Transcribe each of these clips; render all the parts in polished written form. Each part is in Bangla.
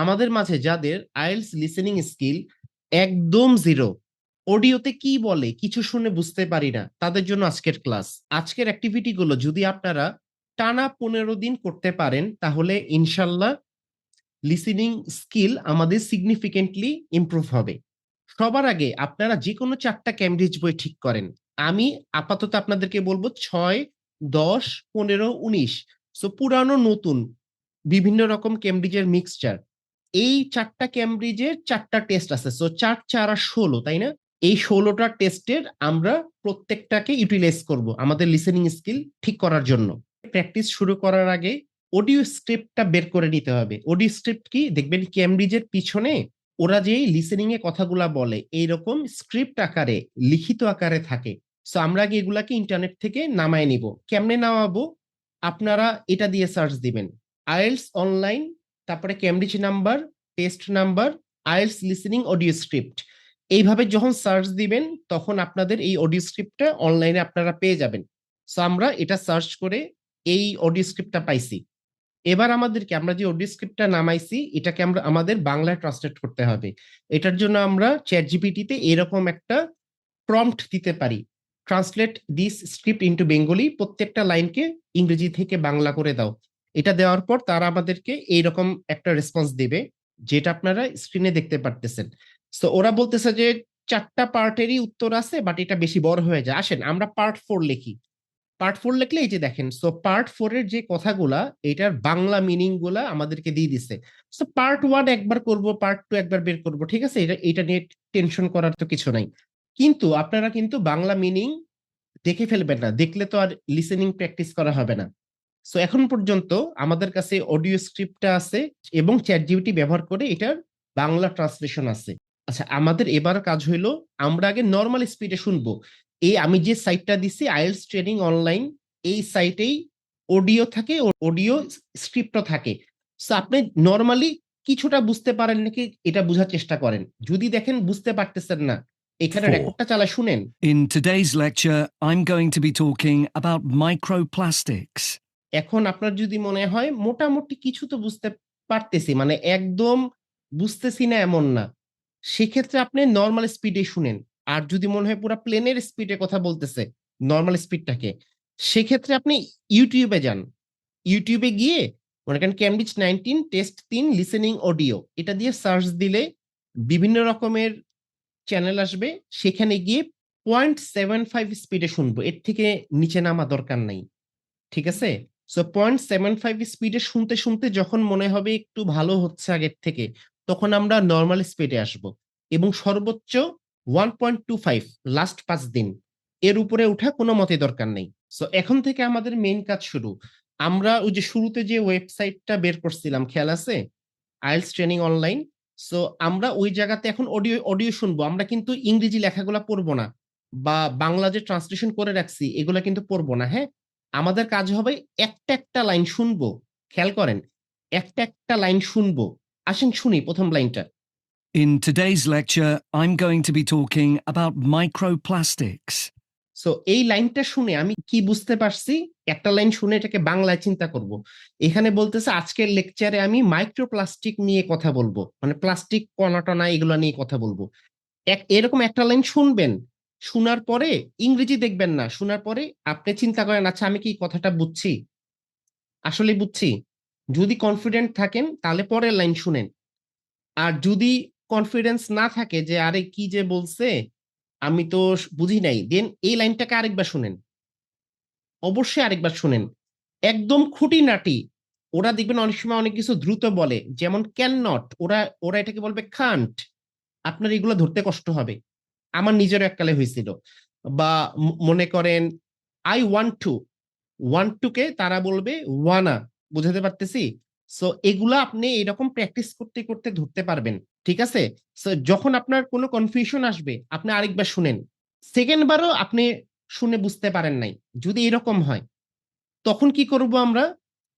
আমাদের মাঝে যাদের আইএলটিএস লিসেনিং স্কিল একদম জিরো, অডিওতে কি বলে কিছু শুনে বুঝতে পারি না, তাদের জন্য আজকের ক্লাস। আজকের অ্যাক্টিভিটি গুলো যদি আপনারা টানা 15 দিন করতে পারেন তাহলে ইনশাল্লাহ লিসেনিং স্কিল আমাদের সিগনিফিকেন্টলি ইমপ্রুভ হবে। সবার আগে আপনারা যে কোনো 4টা ক্যামব্রিজ বই ঠিক করেন। আমি আপাতত আপনাদেরকে বলবো 6, 10, 15, 19, সো পুরানো নতুন বিভিন্ন রকম ক্যামব্রিজের মিক্সচার। এই 4টা ক্যামব্রিজের 4টা টেস্ট আছে, সো 4, 4 আর 16, তাই না? এই 16টা টেস্টের আমরা প্রত্যেকটাকে ইউটিলাইজ করব আমাদের লিসেনিং স্কিল ঠিক করার জন্য। প্র্যাকটিস শুরু করার আগে অডিও স্ক্রিপ্টটা বের করে নিতে হবে। অডিও স্ক্রিপ্ট কি দেখবেন ক্যামব্রিজের পিছনে ওরা যে লিসেনিং এ কথাগুলা বলে এইরকম স্ক্রিপ্ট আকারে লিখিত আকারে থাকে। সো আমরা আগে এগুলাকে ইন্টারনেট থেকে নামায় নিব। কেমনে নামাবো? আপনারা এটা দিয়ে সার্চ দিবেন আইএলটিএস অনলাইন, তারপরে Cambridge number, test number, IELTS listening audio script. এইভাবে যখন সার্চ দিবেন তখন আপনাদের এই অডিও স্ক্রিপ্টটা অনলাইনে আপনারা পেয়ে যাবেন। সো আমরা এটা সার্চ করে এই অডিও স্ক্রিপ্টটা পাইছি। এবার আমাদেরকে আমরা যে অডিও স্ক্রিপ্টটা নামাইছি এটাকে আমরা আমাদের বাংলায় ট্রান্সলেট করতে হবে। এটার জন্য আমরা চ্যাট জিপিটিতে এরকম একটা প্রম্পট দিতে পারি, translate this script into Bengali, প্রত্যেকটা লাইনকে ইংরেজি থেকে বাংলা করে দাও। এটা দেওয়ার পর তারা আমাদেরকে এইরকম একটা রেসপন্স দেবে, যেটা আপনারা স্ক্রিনে দেখতে পারতেছেন। তো ওরা বলতেছে যে 4টা পার্টেরই উত্তর আছে, বাট এটা বেশি বড় হয়ে যায়, আসেন আমরা পার্ট 4 লিখি। পার্ট 4 লিখলে এই যে দেখেন, সো পার্ট 4 এর যে কথাগুলা এটার বাংলা মিনিং গুলা আমাদেরকে দিয়ে দিছে। সো পার্ট 1 একবার করব, পার্ট 2 একবার বের করব, ঠিক আছে, এটা নিয়ে টেনশন করার তো কিছু নাই। কিন্তু আপনারা কিন্তু বাংলা মিনিং দেখে ফেলবেন না, দেখলে তো আর লিসেনিং প্র্যাকটিস করা হবে না। সো এখন পর্যন্ত আমাদের কাছে অডিও স্ক্রিপ্টটা আছে এবং চ্যাট জিপিটি ব্যবহার করে এটার বাংলা ট্রান্সলেশন আছে। আচ্ছা, আমাদের এবার কাজ হইলো আমরা আগে নর্মাল স্পিডে শুনবো। এই আমি যে সাইটটা দিছি আইএলটিএস ট্রেনিং অনলাইন, এই সাইটেই অডিও থাকে, অডিও স্ক্রিপ্টও থাকে। সো আপনি নর্মালি কিছুটা বুঝতে পারেন নাকি এটা বোঝার চেষ্টা করেন। যদি দেখেন বুঝতে পারতেছেন না, এখানে 4. রেকর্ডটা চালা শুনেন। In today's lecture, I'm going to be talking about microplastics. এখন আপনার যদি মনে হয় মোটামুটি কিছু তো বুঝতে পারতেছি, মানে একদম বুঝতেছি না এমন না, সেক্ষেত্রে আপনি নর্মাল স্পিডে শুনেন। আর যদি মনে হয় পুরো প্লেনের স্পিডে কথা বলতেছে, নর্মাল স্পিডটাকে, সেক্ষেত্রে আপনি ইউটিউবে যান। ইউটিউবে গিয়ে মনে করেন ক্যামব্রিজ 19 টেস্ট 3 লিসেনিং অডিও, এটা দিয়ে সার্চ দিলে বিভিন্ন রকমের চ্যানেল আসবে। সেখানে গিয়ে 0.75 স্পিডে শুনবো, এর থেকে নিচে নামা দরকার নাই, ঠিক আছে? সো 0.75 স্পিডে শুনতে শুনতে যখন মনে হবে একটু ভালো হচ্ছে আগের থেকে, তখন আমরা নর্মাল স্পিডে আসব এবং সর্বোচ্চ 1.25 লাস্ট 5 দিন, এর উপরে উঠা কোনো মতে দরকার নেই। সো এখন থেকে আমাদের মেইন কাজ শুরু। আমরা ওই যে শুরুতে যে ওয়েবসাইটটা বের করছিলাম খেয়াল আছে, আইএলটিএস ট্রেনিং অনলাইন, সো আমরা ওই জায়গাতে এখন অডিও অডিও শুনবো। আমরা কিন্তু ইংরেজি লেখাগুলা পড়বো না, বা বাংলা যে ট্রান্সলেশন করে রাখছি এগুলা কিন্তু পড়বো না। হ্যাঁ, আমাদের কাজ হবে একটা একটা লাইন শুনবো। খেয়াল করেন, একটা একটা লাইন শুনবো। আসেন শুনি প্রথম লাইনটা। In today's lecture, I'm going to be talking about microplastics. So এই লাইনটা শুনে আমি কি বুঝতে পারছি? একটা লাইন শুনে এটাকে বাংলায় চিন্তা করব। এখানে বলতেছে আজকের লেকচারে আমি মাইক্রোপ্লাস্টিক নিয়ে কথা বলবো, মানে প্লাস্টিক কণা টনা এগুলো নিয়ে কথা বলবো। এরকম একটা লাইন শুনবেন, শোনার পরে ইংরেজি দেখবেন না, শোনার পরে আপনি চিন্তা করেন আচ্ছা আমি কি কথাটা বুঝছি, আসলে বুঝছি। যদি কনফিডেন্ট থাকেন তাহলে পরের লাইন শুনেন। আর যদি কনফিডেন্স না থাকে যে আরে কি যে বলছে আমি তো বুঝি নাই, দেন এই লাইনটাকে আরেকবার শুনেন, অবশ্যই আরেকবার শুনেন। একদম খুঁটিনাটি। ওরা দেখবেন অনেক সময় অনেক কিছু দ্রুত বলে, যেমন ক্যান নট, ওরা ওরা এটাকে বলবে কান্ট। আপনার এগুলো ধরতে কষ্ট হবে, আমার নিজেরও এককালে হয়েছিল। বা মনে করেন I want to, want to কে তারা বলবে ওয়ানা, বুঝাতে পারতেছি? সো এগুলা আপনি এরকম প্র্যাকটিস করতে করতে ধরতে পারবেন, ঠিক আছে? সো যখন আপনার কোনো কনফিউশন আসবে আপনি আরেকবার শুনেন, সেকেন্ড বারও আপনি শুনে বুঝতে পারেন নাই, যদি এরকম হয় তখন কি করব আমরা?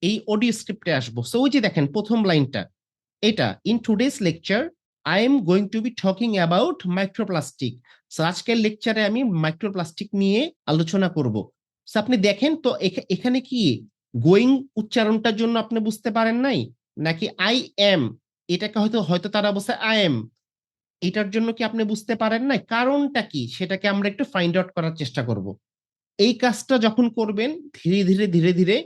এই অডিও স্ক্রিপ্টে আসবো। সো ওই যে দেখেন প্রথম লাইনটা, এটা in today's lecture I am going to B talking about microplastic. So আজকের লেকচারে আমি মাইক্রোপ্লাস্টিক নিয়ে আলোচনা করব। সো আপনি দেখেন তো এখানে কি গোয়িং উচ্চারণটার জন্য আপনি বুঝতে পারেন নাই, নাকি আই এম এটাকে হয়তো হয়তো তারা বলছে আই এম, এটার জন্য কি আপনি বুঝতে পারেন না কারণটা কি, সেটাকে আমরা একটু ফাইন্ড আউট করার চেষ্টা করব। এই কাজটা যখন করবেন ধীরে ধীরে ধীরে ধীরে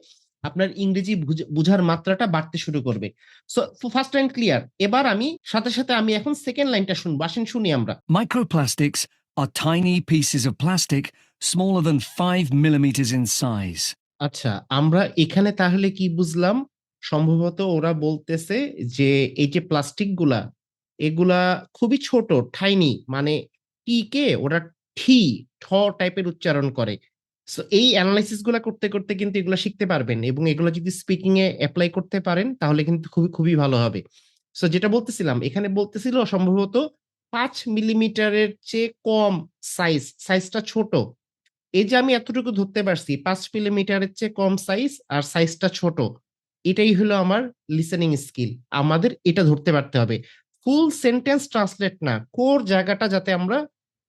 আপনার ইংরেজি বুঝার মাত্রাটা বাড়তে শুরু করবে। So first line clear. এবার আমি সাথে সাথে আমি এখন সেকেন্ড লাইনটা শুনবো, আসেন শুনি আমরা। Microplastics are tiny pieces of plastic smaller than 5 millimeters in size. আচ্ছা, আমরা এখানে তাহলে কি বুঝলাম? সম্ভবত ওরা বলতেছে যে এই যে প্লাস্টিক গুলা, এগুলা খুবই ছোট, ঠাইনি, মানে টি কে ওরা ঠি, ঠ টাইপের উচ্চারণ করে। সো এই এনালাইসিস গুলা করতে করতে কিন্তু এগুলা শিখতে পারবেন, এবং এগুলা যদি স্পিকিং এ এপ্লাই করতে পারেন তাহলে কিন্তু খুবই খুবই ভালো হবে। সো যেটা বলতেছিলাম, এখানে বলতেছিল সম্ভবত 5 মিলিমিটারের চেয়ে কম সাইজটা ছোট। এই যে আমি এতটুকু ধরতে পারছি 5 মিলিমিটারের চেয়ে কম সাইজ আর সাইজটা ছোট, এটাই হলো আমার লিসেনিং স্কিল। আমাদের এটা ধরতে পারতে হবে। ফুল সেন্টেন্স ট্রান্সলেট না, কোর জায়গাটা যাতে আমরা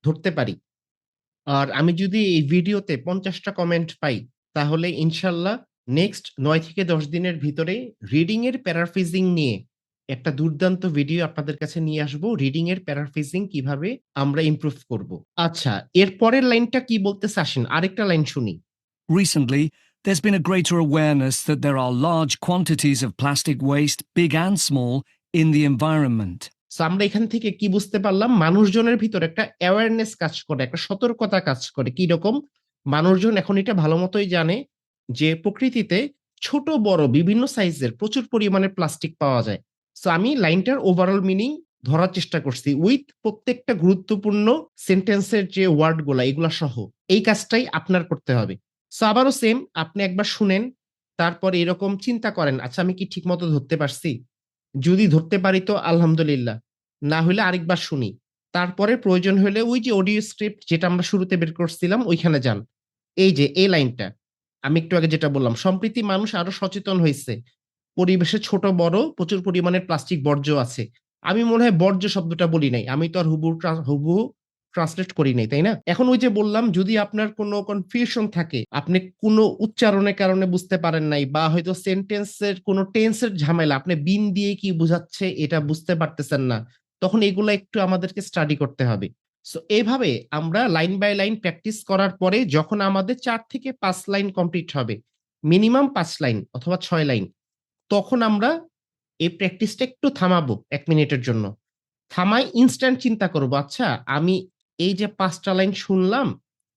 ধরতে পারি। আর আমি যদি এই ভিডিওতে 50টা কমেন্ট পাই, তাহলে ইনশাল্লাহ নেক্সট 9 থেকে 10 দিনের ভিতরে রিডিং এর প্যারাফ্রেজিং নিয়ে একটা দুর্দান্ত ভিডিও আপনাদের কাছে নিয়ে আসবো। রিডিং এর প্যারাফ্রেজিং কিভাবে আমরা ইমপ্রুভ করব। আচ্ছা, এর পরের লাইনটা কি বলতেছে আসেন আরেকটা লাইন শুনি। Recently, there's been a greater awareness that there are large quantities of plastic waste, big and small, in the environment. So আমরা এখান থেকে কি বুঝতে পারলাম? মানুষজনের ভিতর একটা অ্যাওয়ারনেস কাজ করে, একটা সতর্কতা কাজ করে। কি রকম? মানুষজন এখন এটা ভালো মতোই জানে যে প্রকৃতিতে ছোট বড় বিভিন্ন সাইজের প্রচুর পরিমাণে প্লাস্টিক পাওয়া যায়। সো আমি লাইনটার ওভারঅল মিনিং ধরার চেষ্টা করছি উইথ প্রত্যেকটা গুরুত্বপূর্ণ সেন্টেন্সের যে ওয়ার্ড গুলা এগুলা সহ। এই কাজটাই আপনার করতে হবে। সো আবারও সেম, আপনি একবার শুনেন, তারপরে এরকম চিন্তা করেন, আচ্ছা আমি কি ঠিক মতো ধরতে পারছি? যদি ধরতে পারি তো আলহামদুলিল্লাহ, না হলে আরেকবার শুনি। তারপরে প্রয়োজন হলে ওই যে অডিও স্ক্রিপ্ট যেটা আমরা শুরুতে বের করছিলাম ওইখানে যান। এই যে এই লাইনটা আমি একটু আগে যেটা বললাম, সম্প্রতি মানুষ আরো সচেতন হয়েছে। পরিবেশে ছোট বড় প্রচুর পরিমাণে প্লাস্টিক বর্জ্য আছে। আমি মনে হয় বর্জ্য শব্দটা বলি নাই, আমি তো আর হুবহু ট্রান্সলেট করি নাই, তাই না? এখন ওই যে বললাম, যদি আপনার কোনো কনফিউশন থাকে, আপনি কোনো উচ্চারণের কারণে বুঝতে পারেন নাই, বা হয়তো সেন্টেন্সের কোনো টেন্সের ঝামেলা, আপনি বিন দিয়ে কি বোঝাচ্ছে এটা বুঝতে পারতেছেন না, তখন এগুলা একটু আমাদেরকে স্টাডি করতে হবে। সো এইভাবে আমরা লাইন বাই লাইন প্র্যাকটিস করার পরে যখন আমাদের 4 থেকে 5 লাইন কমপ্লিট হবে, মিনিমাম 5 লাইন অথবা 6 লাইন, তখন আমরা এই প্র্যাকটিসটা একটু থামাবো ১ মিনিটের জন্য। থামায় ইনস্ট্যান্ট চিন্তা করব, আচ্ছা আমি এই যে ৫টা লাইন শুনলাম,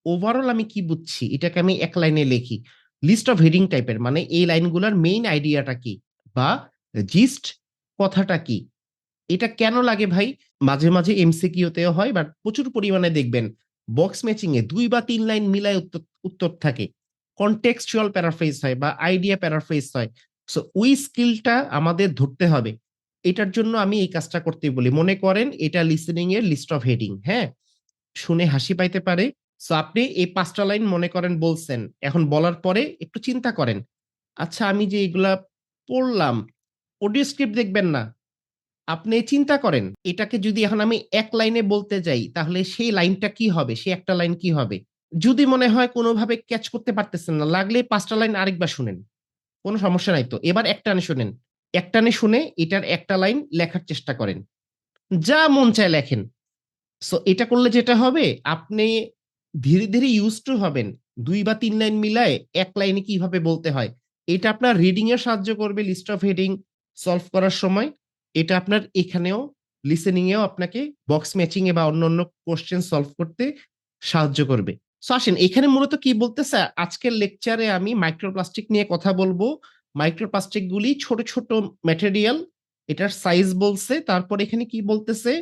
ওভারঅল আমি কি বুঝছি? এটাকে আমি ১ লাইনে লিখি। লিস্ট অফ হেডিং টাইপের, মানে এই লাইনগুলার মেইন আইডিয়াটা কি? বা জিস্ট কথাটা কি? এটা কেন লাগে ভাই? মাঝে, মাঝে এমসিকিউ তেও হয়, বাট প্রচুর পরিমাণে দেখবেন বক্স ম্যাচিং এ ২ বা ৩ লাইন মিলায় উত্তর উত্তর থাকে। কনটেক্সচুয়াল প্যারাফ্রেজ হয় বা আইডিয়া প্যারাফ্রেজ হয়। সো ওই স্কিলটা আমাদের ধরতে হবে। এটার জন্য আমি এই কাজটা করতে বলি। মনে করেন এটা লিসেনিং এর লিস্ট অফ হেডিং, হ্যাঁ? শুনে হাসি পাইতে পারে। সো আপনি এই ৫ টা লাইন মনে করেন বলছেন। এখন বলার পরে একটু চিন্তা করেন। আচ্ছা আমি যে এগুলা পড়লাম, অডিও স্ক্রিপ্ট দেখবেন না। আপনি চিন্তা করেন, এটাকে যদি এখন আমি ১ লাইনে বলতে যাই, তাহলে সেই লাইনটা কি হবে? সেই একটা লাইন কি হবে? যদি মনে হয় কোনভাবে ক্যাচ করতে পারতেছেন না, লাগলে ৫ টা লাইন আরেকবার শুনেন। কোন সমস্যা নাই তো। এবার একটানে শুনেন। একটানে শুনে এটার একটা লাইন লেখার চেষ্টা করেন। যা মন চায় লেখেন। সো এটা করলে যেটা হবে, আপনি ধীরে, ধীরে used to হবেন। ২ বা ৩ লাইন মিলায়ে ১ লাইনে কিভাবে বলতে হয়। এটা আপনার রিডিং এ সাহায্য করবে লিস্ট অফ হেডিং সলভ করার সময়। এটা আপনার এখানেও লিসেনিং এও আপনাকে বক্স ম্যাচিং এ বা অন্যান্য কোয়েশ্চেন সলভ করতে সাহায্য করবে। সো আসেন এখানে মূলত কি বলতেছে, আজকের লেকচারে আমি মাইক্রোপ্লাস্টিক নিয়ে কথা বলবো। মাইক্রোপ্লাস্টিক গুলি ছোট, ছোট ম্যাটেরিয়াল। এটার সাইজ বলছে। তারপর এখানে কি বলতেছে,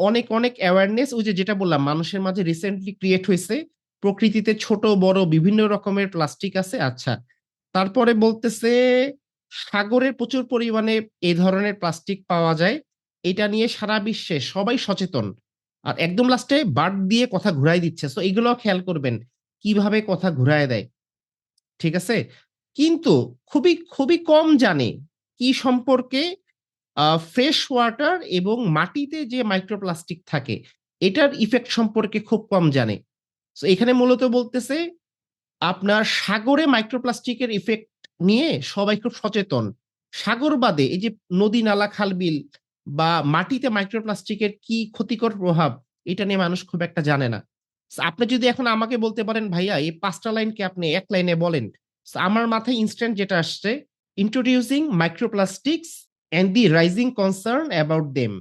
অনেক, অনেক অ্যাওয়ারনেস, ওই যে যেটা বললাম মানুষের মাঝে রিসেন্টলি ক্রিয়েট হইছে। প্রকৃতিতে ছোট বড় বিভিন্ন রকমের প্লাস্টিক আছে। আচ্ছা। তারপরে বলতেছে সাগরে প্রচুর পরিমাণে এই ধরনের প্লাস্টিক পাওয়া যায়। এটা নিয়ে সারা বিশ্বে সবাই সচেতন। আর একদম লাস্টে বার্ড দিয়ে কথা ঘুরায় দিচ্ছে। সো এগুলোও খেয়াল করবেন কিভাবে কথা ঘুরায় দেয়। ঠিক আছে? কিন্তু খুবই, খুবই কম জানে কি সম্পর্কে ফ্রেশ ওয়াটার এবং মাটিতে যে মাইক্রোপ্লাস্টিক থাকে, এটার ইফেক্ট সম্পর্কে খুব কম জানে। সো এখানে মূলত বলতেছে আপনার সাগরে মাইক্রোপ্লাস্টিকের ইফেক্ট নিয়ে সবাই খুব সচেতন। সাগর বাদে এই যে নদী, নালা, খাল, বিল বা মাটিতে মাইক্রোপ্লাস্টিকের কি ক্ষতিকর প্রভাব, এটা নিয়ে মানুষ খুব একটা জানে না। আপনি যদি এখন আমাকে বলতে পারেন, ভাইয়া এই ৫ টা লাইনকে আপনি ১ লাইনে বলেন। আমার মাথায় ইনস্ট্যান্ট যেটা আসছে, "Introducing microplastics and the rising concern about them."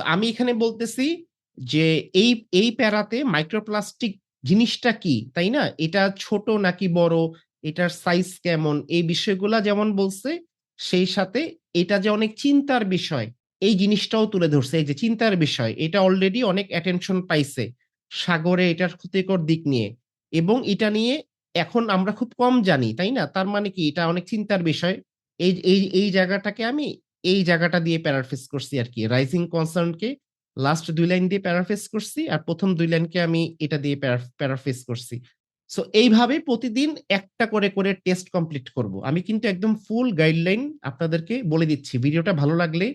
আমি এখানে বলতেছি যে এই এই প্যারাতে মাইক্রোপ্লাস্টিক জিনিসটা কি, তাই না? এটা ছোট নাকি বড়, এটার সাইজ কেমন, এই বিষয়গুলা যেমন বলছে, সেই সাথে এটা যে অনেক চিন্তার বিষয়, এই জিনিসটাও তুলে ধরছে। এই যে চিন্তার বিষয়, এটা অলরেডি অনেক অ্যাটেনশন পাইছে। সাগরে এটার ক্ষতিকর দিক নিয়ে, এবং এটা নিয়ে এখন আমরা খুব কম জানি, তাই না? তার মানে কি এটা অনেক চিন্তার বিষয়। এই জায়গাটাকে আমি এই জায়গাটা দিয়ে প্যারাফ্রেজ করছি আরকি। রাইজিং কনসার্ন কে লাস্ট ২ লাইন দিয়ে প্যারাফ্রেজ করছি। আর ১ম ২ লাইনকে আমি এটা দিয়ে প্যারাফ্রেজ করছি। সো এইভাবে প্রতিদিন একটা করে টেস্ট কমপ্লিট করব। আমি কিন্তু একদম ফুল গাইডলাইন আপনাদেরকে বলে দিচ্ছি। ভিডিওটা ভালো লাগলে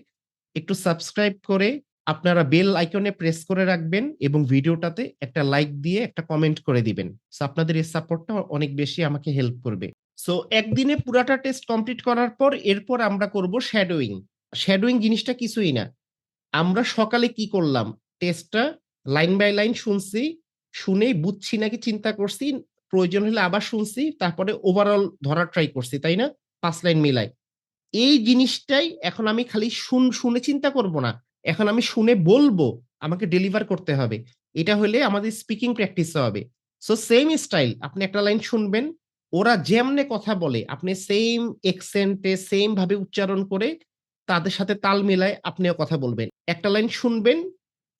একটু সাবস্ক্রাইব করে আপনারা বেল আইকনে প্রেস করে রাখবেন এবং ভিডিওটাতে একটা লাইক দিয়ে একটা কমেন্ট করে দিবেন। সো আপনাদের এই সাপোর্টটা অনেক বেশি আমাকে হেল্প করবে। সো একদিনে পুরাটা টেস্ট কমপ্লিট করার পর এরপর আমরা করব শ্যাডোইং। শ্যাডোইং জিনিসটা কিছুই না। আমরা সকালে কি করলাম? টেস্টটা লাইন বাই লাইন শুনছি, শুনেই বুঝছি নাকি চিন্তা করছি, প্রয়োজন হলে আবার শুনছি, তারপরে ওভারঅল ধরার ট্রাই করছি, তাই না? ৫ লাইন মিলায়। এই জিনিসটাই এখন আমি খালি শুনে চিন্তা করব না। এখন আমি শুনে বলবো, আমাকে ডেলিভার করতে হবে। এটা হলে আমাদের স্পিকিং প্র্যাকটিস হবে। সো সেইম স্টাইল, আপনি একটা লাইন শুনবেন, ওরা যেমনে কথা বলে আপনি সেইম অ্যাকসেন্ট এ সেইম ভাবে উচ্চারণ করে তাদের সাথে তাল মিলায় আপনিও কথা বলবেন। একটা লাইন শুনবেন,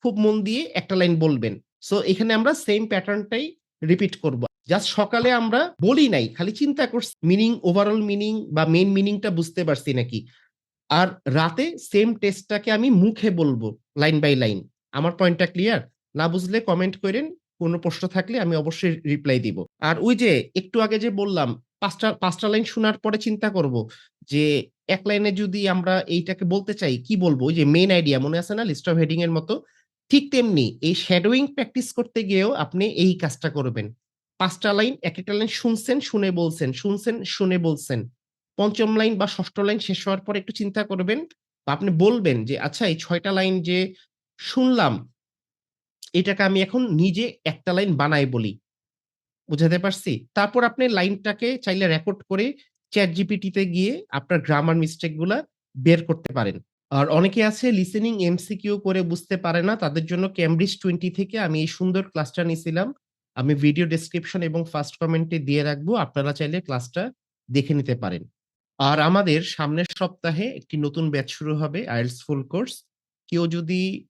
খুব মন দিয়ে একটা লাইন বলবেন। সো এখানে আমরা সেইম প্যাটার্নটাই রিপিট করব। জাস্ট সকালে আমরা বলি নাই, খালি চিন্তা করছি মিনিং, ওভারঅল মিনিং বা মেইন মিনিংটা বুঝতে পারছি নাকি। আর রাতে সেম টেস্টটাকে আমি মুখে বলবো লাইন বাই লাইন। আমার পয়েন্টটা ক্লিয়ার? না বুঝলে কমেন্ট কইরেন। কোন প্রশ্ন থাকলে আমি অবশ্যই রিপ্লাই দিব। আর ওই যে একটু আগে যে বললাম ৫ টা লাইন শোনার পরে চিন্তা করব যে ১ লাইনে যদি আমরা এইটাকে বলতে চাই কি বলবো? ওই যে মেইন আইডিয়া মনে আছে না লিস্ট অফ হেডিং এর মতো? ঠিক তেমনি এই শ্যাডোইং প্র্যাকটিস করতে গিয়েও আপনি এই কাজটা করবেন। ৫ টা লাইন, একেকটা লাইন শুনছেন, শুনে বলছেন, শুনছেন, শুনে বলছেন। ৫ম লাইন বা ৬ষ্ঠ লাইন শেষ হওয়ার পরে একটু চিন্তা করবেন বা আপনি বলবেন যে, "আচ্ছা এই ৬ টা লাইন যে শুনলাম, এটাকে আমি এখন নিজে একটা লাইন বানায় বলি।" বুঝাতে পারছি? তারপর আপনি লাইনটাকে চাইলে রেকর্ড করে ChatGPT তে গিয়ে আপনার গ্রামার মিস্টেক গুলা বের করতে পারেন। আর অনেকে আছে লিসেনিং এমসিকিউ করে বুঝতে পারে না। তাদের জন্য ক্যামব্রিজ 20 থেকে আমি এই সুন্দর ক্লাসটা নিছিলাম। আমি ভিডিও ডেসক্রিপশন এবং ফার্স্ট কমেন্টে দিয়ে রাখবো। আপনারা চাইলে ক্লাসটা দেখে নিতে পারেন। আর আমাদের সামনের সপ্তাহে একটি নতুন ব্যাচ শুরু হবে IELTS ফুল কোর্স। কেউ যদি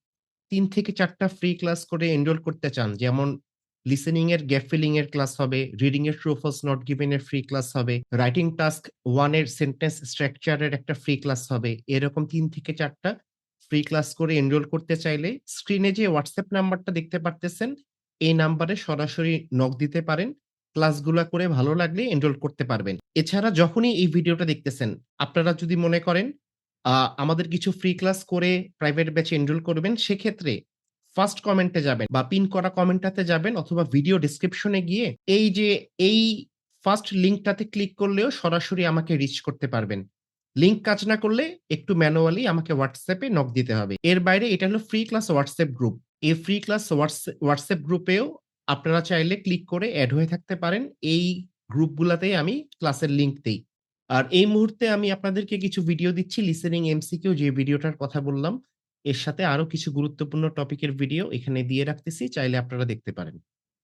৩ থেকে ৪ টা ফ্রি ক্লাস করে এনরোল করতে চান, যেমন লিসেনিং এর গ্যাপ ফিলিং এর ক্লাস হবে, রিডিং এর ট্রু ফলস নট গিভেন এর ফ্রি ক্লাস হবে, রাইটিং টাস্ক 1 এর সেন্টেন্স স্ট্রাকচার এর একটা ফ্রি ক্লাস হবে। এরকম ৩ থেকে ৪ টা ফ্রি ক্লাস করে এনরোল করতে চাইলে স্ক্রিনে যে WhatsApp নাম্বারটা দেখতে পারতেছেন, এই নাম্বারে সরাসরি নক দিতে পারেন। ক্লাসগুলা করে ভালো লাগলে এনরোল করতে পারবেন। এছাড়া যখনই এই ভিডিওটা দেখতেছেন, আপনারা যদি মনে করেন আমাদের কিছু ফ্রি ক্লাস করে প্রাইভেট ব্যাচে এনরোল করবেন, সেক্ষেত্রে ফার্স্ট কমেন্টে যাবেন বা পিন করা কমেন্টটাতে যাবেন অথবা ভিডিও ডেসক্রিপশনে গিয়ে এই যে এই ফার্স্ট লিঙ্কটাতে ক্লিক করলেও সরাসরি আমাকে রিচ করতে পারবেন। লিঙ্ক কাজ না করলে একটু ম্যানুয়ালি আমাকে WhatsApp এ নক দিতে হবে। এর বাইরে এটা হলো ফ্রি ক্লাস WhatsApp গ্রুপ। এই ফ্রি ক্লাস WhatsApp গ্রুপেও আপনারা চাইলে ক্লিক করে এড হয়ে থাকতে পারেন। এই গ্রুপগুলাতেই আমি ক্লাসের লিঙ্ক দেই। আর এই মুহূর্তে আমি আপনাদেরকে কিছু ভিডিও দিচ্ছি লিসেনিং এমসিকিউ, যে ভিডিওটার কথা বললাম। এর সাথে আরো কিছু গুরুত্বপূর্ণ টপিকের ভিডিও এখানে দিয়ে রাখতেছি। চাইলে আপনারা দেখতে পারেন।